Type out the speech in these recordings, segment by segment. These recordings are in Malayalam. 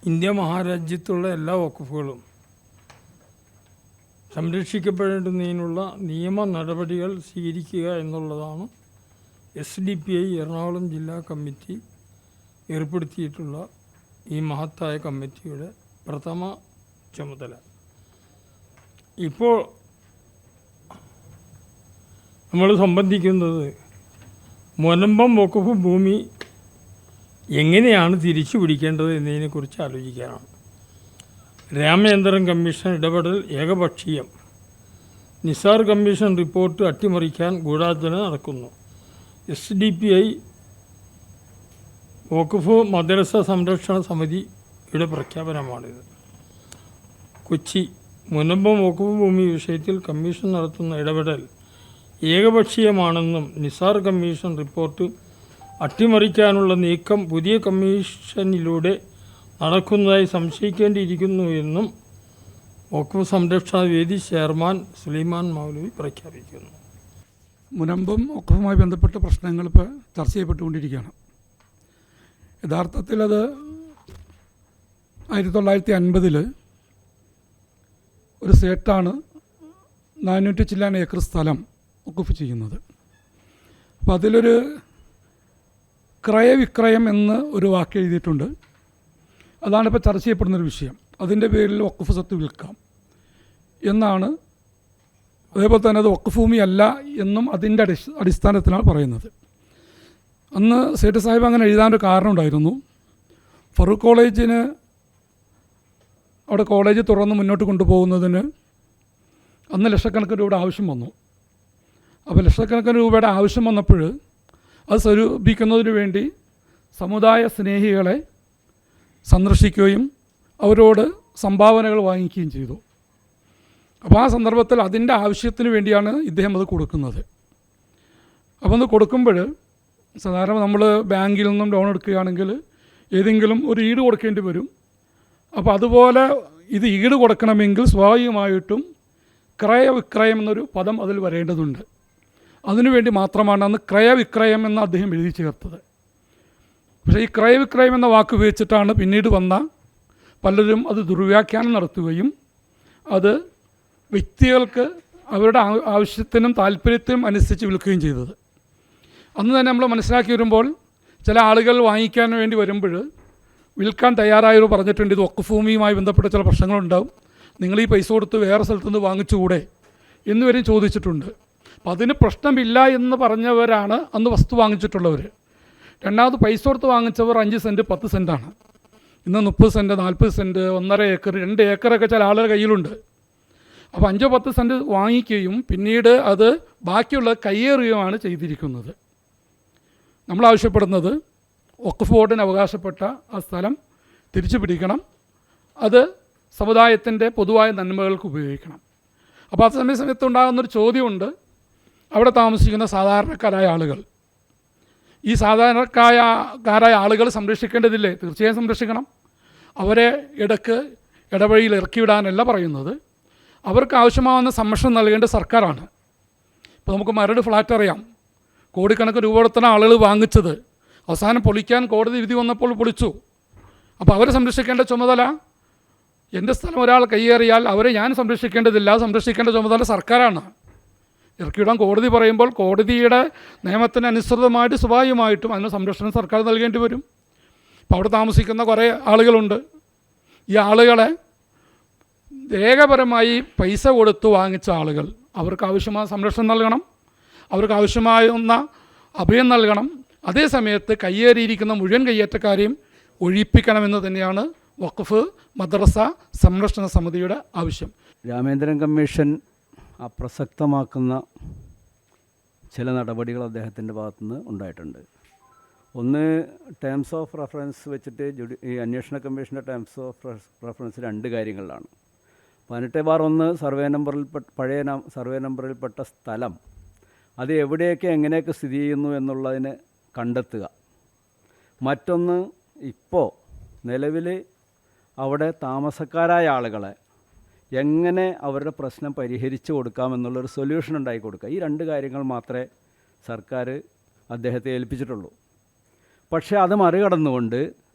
ഇന്ത്യ മഹാരാജ്യത്തുള്ള എല്ലാ വഖഫുകളും സംരക്ഷിക്കപ്പെടേണ്ടുന്നതിനുള്ള നിയമ നടപടികൾ സ്വീകരിക്കുക എന്നുള്ളതാണ് SDPI എറണാകുളം ജില്ലാ കമ്മിറ്റി ഏർപ്പെടുത്തിയിട്ടുള്ള ഈ മഹത്തായ കമ്മിറ്റിയുടെ പ്രഥമ ചുമതല. ഇപ്പോൾ നമ്മൾ സംബന്ധിക്കുന്നത് മുനമ്പം വഖഫ് ഭൂമി എങ്ങനെയാണ് തിരിച്ചു പിടിക്കേണ്ടത് എന്നതിനെക്കുറിച്ച് ആലോചിക്കാനാണ്. രാമചന്ദ്രൻ കമ്മീഷൻ ഇടപെടൽ ഏകപക്ഷീയം. നിസാർ കമ്മീഷൻ റിപ്പോർട്ട് അട്ടിമറിക്കാൻ ഗൂഢാലോചന നടക്കുന്നു. SDPI വഖഫ് മദ്രസ സംരക്ഷണ സമിതിയുടെ പ്രഖ്യാപനമാണിത്. കൊച്ചി മുനമ്പം വഖഫ് ഭൂമി വിഷയത്തിൽ കമ്മീഷൻ നടത്തുന്ന ഇടപെടൽ ഏകപക്ഷീയമാണെന്നും നിസാർ കമ്മീഷൻ റിപ്പോർട്ട് അട്ടിമറിക്കാനുള്ള നീക്കം പുതിയ കമ്മീഷനിലൂടെ നടക്കുന്നതായി സംശയിക്കേണ്ടിയിരിക്കുന്നു എന്നും വഖഫ് സംരക്ഷണ വേദി ചെയർമാൻ സുലൈമാൻ മൗലവി പ്രഖ്യാപിക്കുന്നു. മുനമ്പം വഖഫുമായി ബന്ധപ്പെട്ട പ്രശ്നങ്ങൾ ഇപ്പോൾ ചർച്ച ചെയ്യപ്പെട്ടുകൊണ്ടിരിക്കുകയാണ്. യഥാർത്ഥത്തിൽ അത് 1950 ഒരു സേട്ടാണ് 400 ചില്ലാൻ ഏക്കർ സ്ഥലം വഖഫ് ചെയ്യുന്നത്. അപ്പോൾ അതിലൊരു ക്രയവിക്രയം എന്ന് ഒരു വാക്ക് എഴുതിയിട്ടുണ്ട്. അതാണിപ്പോൾ ചർച്ച ചെയ്യപ്പെടുന്നൊരു വിഷയം. അതിൻ്റെ പേരിൽ വഖഫ് സ്വത്ത് വിൽക്കാം എന്നാണ്. അതേപോലെ തന്നെ അത് വഖഫ് ഭൂമിയല്ല എന്നും അതിൻ്റെ അടിസ്ഥാനത്തിലാണ് പറയുന്നത്. അന്ന് സേഠ് സാഹിബ് അങ്ങനെ എഴുതാനൊരു കാരണം ഉണ്ടായിരുന്നു. ഫറൂഖ് കോളേജിന് അവിടെ കോളേജ് തുറന്ന് മുന്നോട്ട് കൊണ്ടുപോകുന്നതിന് അന്ന് ലക്ഷക്കണക്കിന് രൂപയുടെ ആവശ്യം വന്നു. അപ്പോൾ ലക്ഷക്കണക്കിന് രൂപയുടെ ആവശ്യം വന്നപ്പോൾ അത് സ്വരൂപിക്കുന്നതിന് വേണ്ടി സമുദായ സ്നേഹികളെ സന്ദർശിക്കുകയും അവരോട് സംഭാവനകൾ വാങ്ങിക്കുകയും ചെയ്തു. അപ്പോൾ ആ സന്ദർഭത്തിൽ അതിൻ്റെ ആവശ്യത്തിന് വേണ്ടിയാണ് ഇദ്ദേഹം അത് കൊടുക്കുന്നത്. അപ്പോൾ അത് കൊടുക്കുമ്പോൾ സാധാരണ നമ്മൾ ബാങ്കിൽ നിന്നും ലോൺ എടുക്കുകയാണെങ്കിൽ ഏതെങ്കിലും ഒരു ഈട് കൊടുക്കേണ്ടി വരും. അപ്പോൾ അതുപോലെ ഇത് ഈട് കൊടുക്കണമെങ്കിൽ സ്വാഭാവികമായിട്ടും ക്രയവിക്രയം എന്നൊരു പദം അതിൽ വരേണ്ടതുണ്ട്. അതിനുവേണ്ടി മാത്രമാണ് അന്ന് ക്രയവിക്രയം എന്ന് അദ്ദേഹം എഴുതി ചേർത്തത്. പക്ഷേ ഈ ക്രയവിക്രയം എന്ന വാക്ക് ഉപയോഗിച്ചിട്ടാണ് പിന്നീട് വന്ന പലരും അത് ദുർവ്യാഖ്യാനം നടത്തുകയും അത് വ്യക്തികൾക്ക് അവരുടെ ആവശ്യത്തിനും താല്പര്യത്തിനും അനുസരിച്ച് വിൽക്കുകയും ചെയ്തത്. അന്ന് തന്നെ നമ്മൾ മനസ്സിലാക്കി വരുമ്പോൾ ചില ആളുകൾ വാങ്ങിക്കാൻ വേണ്ടി വരുമ്പോൾ വിൽക്കാൻ തയ്യാറായവർ പറഞ്ഞിട്ടുണ്ട് ഇത് വഖഫ് ഭൂമിയുമായി ബന്ധപ്പെട്ട ചില പ്രശ്നങ്ങളുണ്ടാവും, നിങ്ങൾ ഈ പൈസ കൊടുത്ത് വേറെ സ്ഥലത്തുനിന്ന് വാങ്ങിച്ചുകൂടെ എന്നുവരെയും ചോദിച്ചിട്ടുണ്ട്. അപ്പോൾ അതിന് പ്രശ്നമില്ല എന്ന് പറഞ്ഞവരാണ് അന്ന് വസ്തു വാങ്ങിച്ചിട്ടുള്ളവർ. രണ്ടാമത് പൈസ കൊടുത്ത് വാങ്ങിച്ചവർ 5 സെൻറ്റ് 10 സെൻറ്റാണ്. ഇന്ന് 30 സെൻറ്റ് 40 സെൻറ്റ് 1.5 ഏക്കർ 2 ഏക്കറൊക്കെ ചില ആളുകളുടെ കയ്യിലുണ്ട്. അപ്പോൾ 5-10 സെൻറ്റ് വാങ്ങിക്കുകയും പിന്നീട് അത് ബാക്കിയുള്ളത് കയ്യേറുകയുമാണ് ചെയ്തിരിക്കുന്നത്. നമ്മൾ ആവശ്യപ്പെടുന്നത് വഖഫ് ബോർഡിന് അവകാശപ്പെട്ട ആ സ്ഥലം തിരിച്ചു പിടിക്കണം, അത് സമുദായത്തിൻ്റെ പൊതുവായ നന്മകൾക്ക് ഉപയോഗിക്കണം. അപ്പോൾ ആ സമയത്ത് ഉണ്ടാകുന്നൊരു ചോദ്യമുണ്ട്, അവിടെ താമസിക്കുന്ന സാധാരണക്കാരായ ആളുകൾ, ഈ സാധാരണക്കാരായ ആളുകൾ സംരക്ഷിക്കേണ്ടതില്ലേ? തീർച്ചയായും സംരക്ഷിക്കണം. അവരെ ഇടവഴിയിൽ ഇറക്കിവിടാനല്ല പറയുന്നത്, അവർക്ക് ആവശ്യമാവുന്ന സംരക്ഷണം നൽകേണ്ട സർക്കാരാണ്. ഇപ്പോൾ നമുക്ക് മരട് ഫ്ലാറ്റ് അറിയാം, കോടിക്കണക്കിന് രൂപ കൊടുത്താണ് ആളുകൾ വാങ്ങിച്ചത്. അവസാനം പൊളിക്കാൻ കോടതി വിധി വന്നപ്പോൾ പൊളിച്ചു. അപ്പോൾ അവരെ സംരക്ഷിക്കേണ്ട ചുമതല, എൻ്റെ സ്ഥലം ഒരാൾ കയ്യേറിയാൽ അവരെ ഞാൻ സംരക്ഷിക്കേണ്ടതില്ല, സംരക്ഷിക്കേണ്ട ചുമതല സർക്കാരാണ്. ഇറക്കിവിടാൻ കോടതി പറയുമ്പോൾ കോടതിയുടെ നിയമത്തിന് അനുസൃതമായിട്ട് സ്വാഭാവികമായിട്ടും അതിന് സംരക്ഷണം സർക്കാർ നൽകേണ്ടി വരും. അപ്പോൾ അവിടെ താമസിക്കുന്ന കുറേ ആളുകളുണ്ട്. ഈ ആളുകളെ രേഖപരമായി പൈസ കൊടുത്ത് വാങ്ങിച്ച ആളുകൾ, അവർക്ക് ആവശ്യമായ സംരക്ഷണം നൽകണം, അവർക്ക് ആവശ്യമായുന്ന അഭയം നൽകണം. അതേ സമയത്ത് കയ്യേറിയിരിക്കുന്ന മുഴുവൻ കയ്യേറ്റക്കാരെയും ഒഴിപ്പിക്കണമെന്ന് തന്നെയാണ് വഖഫ് മദ്രസ സംരക്ഷണ സമിതിയുടെ ആവശ്യം. രാമചന്ദ്രൻ കമ്മീഷൻ അപ്രസക്തമാക്കുന്ന ചില നടപടികൾ അദ്ദേഹത്തിൻ്റെ ഭാഗത്തുനിന്ന് ഉണ്ടായിട്ടുണ്ട്. ഒന്ന്, ടേംസ് ഓഫ് റെഫറൻസ് വെച്ചിട്ട് ഈ അന്വേഷണ കമ്മീഷൻ്റെ ടേംസ് ഓഫ് റെഫറൻസ് 2 കാര്യങ്ങളിലാണ്. 18/1 പഴയ സർവേ നമ്പറിൽപ്പെട്ട സ്ഥലം അത് എവിടെയൊക്കെ എങ്ങനെയൊക്കെ സ്ഥിതി ചെയ്യുന്നു എന്നുള്ളതിന് കണ്ടെത്തുക. മറ്റൊന്ന്, ഇപ്പോൾ നിലവിൽ അവിടെ താമസക്കാരായ ആളുകളെ എങ്ങനെ അവരുടെ പ്രശ്നം പരിഹരിച്ചു കൊടുക്കാമെന്നുള്ളൊരു സൊല്യൂഷൻ ഉണ്ടാക്കി കൊടുക്കുക. ഈ 2 കാര്യങ്ങൾ മാത്രമേ സർക്കാർ അദ്ദേഹത്തെ ഏൽപ്പിച്ചിട്ടുള്ളൂ. പക്ഷേ അത് മറികടന്നുകൊണ്ട്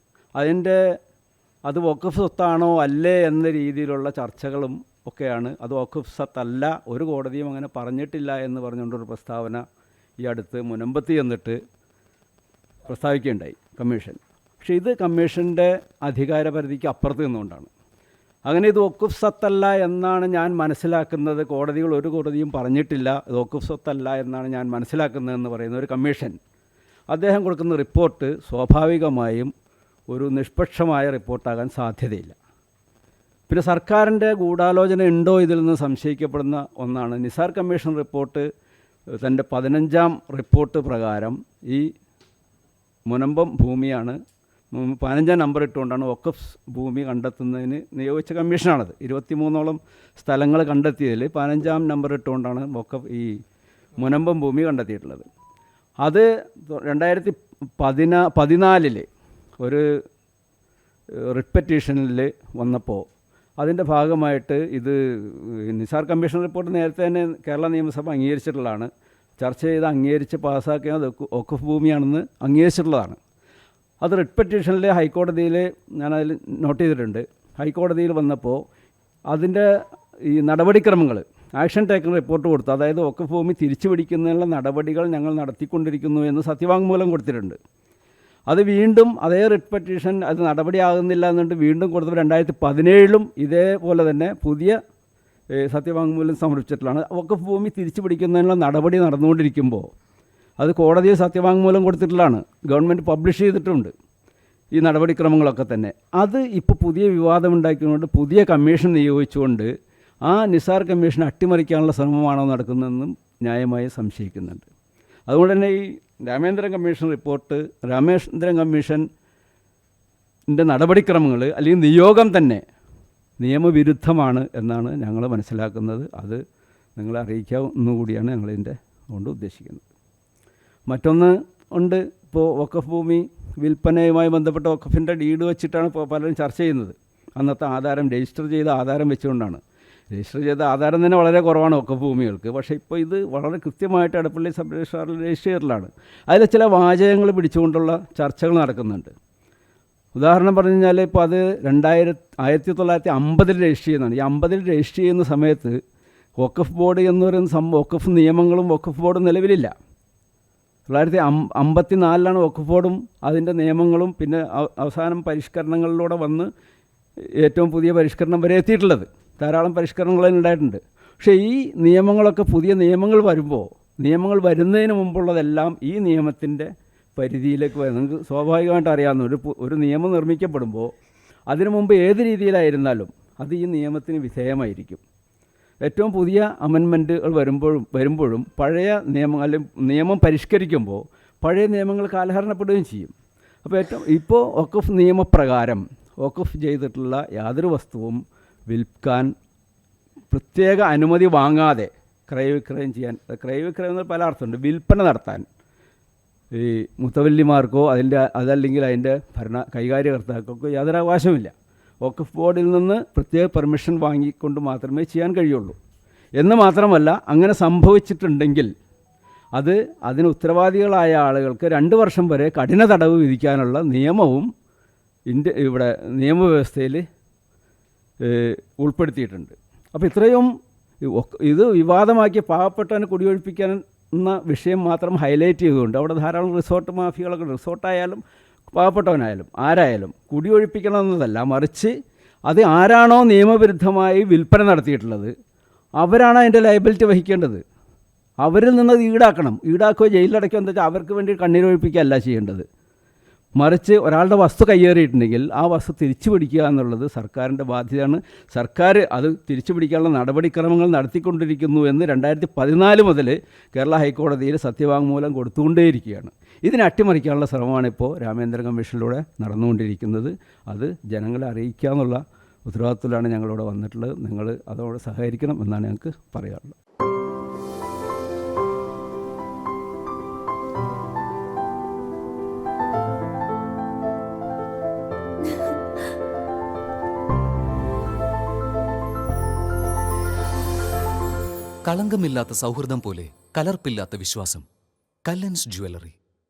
അതിൻ്റെ അത് വഖഫ് സ്വത്താണോ അല്ലേ എന്ന രീതിയിലുള്ള ചർച്ചകളും ഒക്കെയാണ്. അത് വഖഫ് സ്വത്തല്ല, ഒരു കോടതിയും അങ്ങനെ പറഞ്ഞിട്ടില്ല എന്ന് പറഞ്ഞുകൊണ്ടൊരു പ്രസ്താവന ഈ അടുത്ത് മുനമ്പത്ത് ചെന്നിട്ട് പ്രസ്താവിക്കുകയുണ്ടായി കമ്മീഷൻ. പക്ഷേ ഇത് കമ്മീഷൻ്റെ അധികാരപരിധിക്ക് അപ്പുറത്ത് നിന്നുകൊണ്ടാണ്. അങ്ങനെ ഇത് വഖഫ് സ്വത്തല്ല എന്നാണ് ഞാൻ മനസ്സിലാക്കുന്നത്, കോടതികൾ ഒരു കോടതിയും പറഞ്ഞിട്ടില്ല ഇത് വഖഫ് സ്വത്തല്ല എന്നാണ് ഞാൻ മനസ്സിലാക്കുന്നതെന്ന് പറയുന്ന ഒരു കമ്മീഷൻ, അദ്ദേഹം കൊടുക്കുന്ന റിപ്പോർട്ട് സ്വാഭാവികമായും ഒരു നിഷ്പക്ഷമായ റിപ്പോർട്ടാകാൻ സാധ്യതയില്ല. പിന്നെ സർക്കാരിൻ്റെ ഗൂഢാലോചന ഉണ്ടോ ഇതിൽ നിന്ന് സംശയിക്കപ്പെടുന്ന ഒന്നാണ്. നിസാർ കമ്മീഷൻ റിപ്പോർട്ട് തൻ്റെ 15ാം റിപ്പോർട്ട് പ്രകാരം ഈ മുനമ്പം ഭൂമിയാണ് 15ാം നമ്പർ ഇട്ടുകൊണ്ടാണ് വഖഫ് ഭൂമി കണ്ടെത്തുന്നതിന് നിയോഗിച്ച കമ്മീഷനാണത്. 23ഓളം സ്ഥലങ്ങൾ കണ്ടെത്തിയതിൽ 15ാം നമ്പർ ഇട്ടുകൊണ്ടാണ് വഖഫ് ഈ മുനമ്പം ഭൂമി കണ്ടെത്തിയിട്ടുള്ളത്. അത് 2014 ഒരു റിട്ട് പെറ്റീഷനിൽ വന്നപ്പോൾ അതിൻ്റെ ഭാഗമായിട്ട് ഇത് നിസാർ കമ്മീഷൻ റിപ്പോർട്ട് നേരത്തെ തന്നെ കേരള നിയമസഭ അംഗീകരിച്ചിട്ടുള്ളതാണ്, ചർച്ച ചെയ്ത് അംഗീകരിച്ച് പാസ്സാക്കിയത് വഖഫ് ഭൂമിയാണെന്ന് അംഗീകരിച്ചിട്ടുള്ളതാണ്. അത് റിട്ട് പെറ്റീഷനിൽ ഹൈക്കോടതിയിൽ ഞാനതിൽ നോട്ട് ചെയ്തിട്ടുണ്ട്. ഹൈക്കോടതിയിൽ വന്നപ്പോൾ അതിൻ്റെ ഈ നടപടിക്രമങ്ങൾ ആക്ഷൻ ടേക്കൺ റിപ്പോർട്ട് കൊടുത്തു. അതായത് വഖഫ് ഭൂമി തിരിച്ചു പിടിക്കുന്നതിനുള്ള നടപടികൾ ഞങ്ങൾ നടത്തിക്കൊണ്ടിരിക്കുന്നു എന്ന് സത്യവാങ്മൂലം കൊടുത്തിട്ടുണ്ട്. അത് വീണ്ടും അതേ റിട്ട് പെറ്റീഷൻ അത് നടപടിയാകുന്നില്ല എന്നിട്ട് വീണ്ടും കൊടുത്തപ്പോൾ 2017 ഇതേപോലെ തന്നെ പുതിയ സത്യവാങ്മൂലം സമർപ്പിച്ചിട്ടുള്ളതാണ്. വഖഫ് ഭൂമി തിരിച്ചു പിടിക്കുന്നതിനുള്ള നടപടി നടന്നുകൊണ്ടിരിക്കുമ്പോൾ അത് കോടതിയിൽ സത്യവാങ്മൂലം കൊടുത്തിട്ടുള്ളതാണ്, ഗവൺമെൻറ് പബ്ലിഷ് ചെയ്തിട്ടുണ്ട് ഈ നടപടിക്രമങ്ങളൊക്കെ തന്നെ. അത് ഇപ്പോൾ പുതിയ വിവാദമുണ്ടാക്കിക്കൊണ്ട് പുതിയ കമ്മീഷൻ നിയോഗിച്ചുകൊണ്ട് ആ നിസാർ കമ്മീഷൻ അട്ടിമറിക്കാനുള്ള ശ്രമമാണോ നടക്കുന്നതെന്നും ന്യായമായി സംശയിക്കുന്നുണ്ട്. അതുകൊണ്ട് തന്നെ ഈ രാമേന്ദ്രൻ കമ്മീഷൻ റിപ്പോർട്ട്, രാമേന്ദ്രൻ കമ്മീഷൻ്റെ നടപടിക്രമങ്ങൾ അല്ലെങ്കിൽ നിയോഗം തന്നെ നിയമവിരുദ്ധമാണ് എന്നാണ് ഞങ്ങൾ മനസ്സിലാക്കുന്നത്. അത് നിങ്ങളെ അറിയിക്കാവുന്നതുകൂടിയാണ് ഞങ്ങളിതിൻ്റെ കൊണ്ട് ഉദ്ദേശിക്കുന്നത്. മറ്റൊന്ന് ഉണ്ട്, ഇപ്പോൾ വഖഫ് ഭൂമി വിൽപ്പനയുമായി ബന്ധപ്പെട്ട വഖഫിൻ്റെ ഡീഡ് വെച്ചിട്ടാണ് ഇപ്പോൾ പലരും ചർച്ച ചെയ്യുന്നത്. അന്നത്തെ ആധാരം രജിസ്റ്റർ ചെയ്ത ആധാരം വെച്ചുകൊണ്ടാണ്. രജിസ്റ്റർ ചെയ്ത ആധാരം തന്നെ വളരെ കുറവാണ് വഖഫ് ഭൂമികൾക്ക്. പക്ഷേ ഇപ്പോൾ ഇത് വളരെ കൃത്യമായിട്ട് എടപ്പള്ളി സബ് രജിസ്ട്രാറിൽ രജിസ്റ്റർ ചെയ്തിട്ടുള്ളതാണ്. അതിൽ ചില വാചകങ്ങൾ പിടിച്ചുകൊണ്ടുള്ള ചർച്ചകൾ നടക്കുന്നുണ്ട്. ഉദാഹരണം പറഞ്ഞു കഴിഞ്ഞാൽ ഇപ്പോൾ അത് 1950 രജിസ്റ്റർ ചെയ്യുന്നതാണ്. ഈ 50 രജിസ്റ്റർ ചെയ്യുന്ന സമയത്ത് വഖഫ് ബോർഡ് എന്ന് പറയുന്ന വഖഫ് നിയമങ്ങളും വഖഫ് ബോർഡും നിലവിലില്ല. 1954 വഖഫ് ബോർഡും അതിൻ്റെ നിയമങ്ങളും പിന്നെ അവസാനം പരിഷ്കരണങ്ങളിലൂടെ വന്ന് ഏറ്റവും പുതിയ പരിഷ്കരണം വരെ എത്തിയിട്ടുള്ളത്. ധാരാളം പരിഷ്കരണങ്ങൾ ഉണ്ടായിട്ടുണ്ട്. പക്ഷേ ഈ നിയമങ്ങളൊക്കെ പുതിയ നിയമങ്ങൾ വരുമ്പോൾ നിയമങ്ങൾ വരുന്നതിന് മുമ്പുള്ളതെല്ലാം ഈ നിയമത്തിൻ്റെ പരിധിയിലേക്ക് വരും. നിങ്ങൾക്ക് സ്വാഭാവികമായിട്ട് അറിയാവുന്ന ഒരു നിയമം നിർമ്മിക്കപ്പെടുമ്പോൾ അതിനു മുമ്പ് ഏത് രീതിയിലായിരുന്നാലും അത് ഈ നിയമത്തിന് വിധേയമായിരിക്കും. ഏറ്റവും പുതിയ അമെൻമെൻറ്റുകൾ വരുമ്പോഴും പഴയ നിയമം അല്ലെങ്കിൽ നിയമം പരിഷ്കരിക്കുമ്പോൾ പഴയ നിയമങ്ങൾ കാലഹരണപ്പെടുകയും ചെയ്യും. അപ്പോൾ ഇപ്പോൾ വഖഫ് നിയമപ്രകാരം വഖഫ് ചെയ്തിട്ടുള്ള യാതൊരു വസ്തുവും വിൽക്കാൻ പ്രത്യേക അനുമതി വാങ്ങാതെ ക്രയവിക്രയം ചെയ്യാൻ, ക്രയവിക്രയം എന്ന് പല അർത്ഥമുണ്ട്, വിൽപ്പന നടത്താൻ ഈ മുത്തവല്ലിമാർക്കോ അതല്ലെങ്കിൽ അതിൻ്റെ കൈകാര്യകർത്താക്കൾക്കോ യാതൊരു അവകാശമില്ല. വഖഫ് ബോർഡിൽ നിന്ന് പ്രത്യേക പെർമിഷൻ വാങ്ങിക്കൊണ്ട് മാത്രമേ ചെയ്യാൻ കഴിയുള്ളൂ. എന്ന് മാത്രമല്ല, അങ്ങനെ സംഭവിച്ചിട്ടുണ്ടെങ്കിൽ അതിന് ഉത്തരവാദികളായ ആളുകൾക്ക് 2 വർഷം വരെ കഠിന തടവ് വിധിക്കാനുള്ള നിയമവും ഇവിടെ നിയമവ്യവസ്ഥയിൽ ഉൾപ്പെടുത്തിയിട്ടുണ്ട്. അപ്പോൾ ഇത്രയും ഇത് വിവാദമാക്കിയ പാവപ്പെട്ടവനെ കുടിയൊഴിപ്പിക്കാൻ എന്ന വിഷയം മാത്രം ഹൈലൈറ്റ് ചെയ്തുകൊണ്ട് അവിടെ ധാരാളം റിസോർട്ട് മാഫിയകളൊക്കെ, റിസോർട്ടായാലും പാവപ്പെട്ടവനായാലും ആരായാലും കുടിയൊഴിപ്പിക്കണമെന്നതല്ല, മറിച്ച് അത് ആരാണോ നിയമവിരുദ്ധമായി വിൽപ്പന നടത്തിയിട്ടുള്ളത് അവരാണ് അതിൻ്റെ ലയബിലിറ്റി വഹിക്കേണ്ടത്. അവരിൽ നിന്നത് ഈടാക്കുകയോ ജയിലിലടക്കുകയോ എന്താ വെച്ചാൽ അവർക്ക് വേണ്ടി കണ്ണീരൊഴിപ്പിക്കുകയല്ല ചെയ്യേണ്ടത്. മറിച്ച് ഒരാളുടെ വസ്തു കയ്യേറിയിട്ടുണ്ടെങ്കിൽ ആ വസ്തു തിരിച്ചു പിടിക്കുക എന്നുള്ളത് സർക്കാരിൻ്റെ ബാധ്യതയാണ്. സർക്കാർ അത് തിരിച്ചു പിടിക്കാനുള്ള നടപടിക്രമങ്ങൾ നടത്തിക്കൊണ്ടിരിക്കുന്നു എന്ന് 2014 മുതൽ കേരള ഹൈക്കോടതിയിൽ സത്യവാങ്മൂലം കൊടുത്തുകൊണ്ടേയിരിക്കുകയാണ്. ഇതിനെ അട്ടിമറിക്കാനുള്ള ശ്രമമാണ് ഇപ്പോൾ രാമേന്ദ്രൻ കമ്മീഷനിലൂടെ നടന്നുകൊണ്ടിരിക്കുന്നത്. അത് ജനങ്ങളെ അറിയിക്കുക എന്നുള്ള ഉത്തരവാദിത്തത്തിലാണ് ഞങ്ങളിവിടെ വന്നിട്ടുള്ളത്. നിങ്ങൾ അതോടെ സഹകരിക്കണം എന്നാണ് ഞങ്ങൾക്ക് പറയാനുള്ളത്. കളങ്കമില്ലാത്ത സൗഹൃദം പോലെ കലർപ്പില്ലാത്ത വിശ്വാസം. കല്ലൻസ് ജ്വല്ലറി.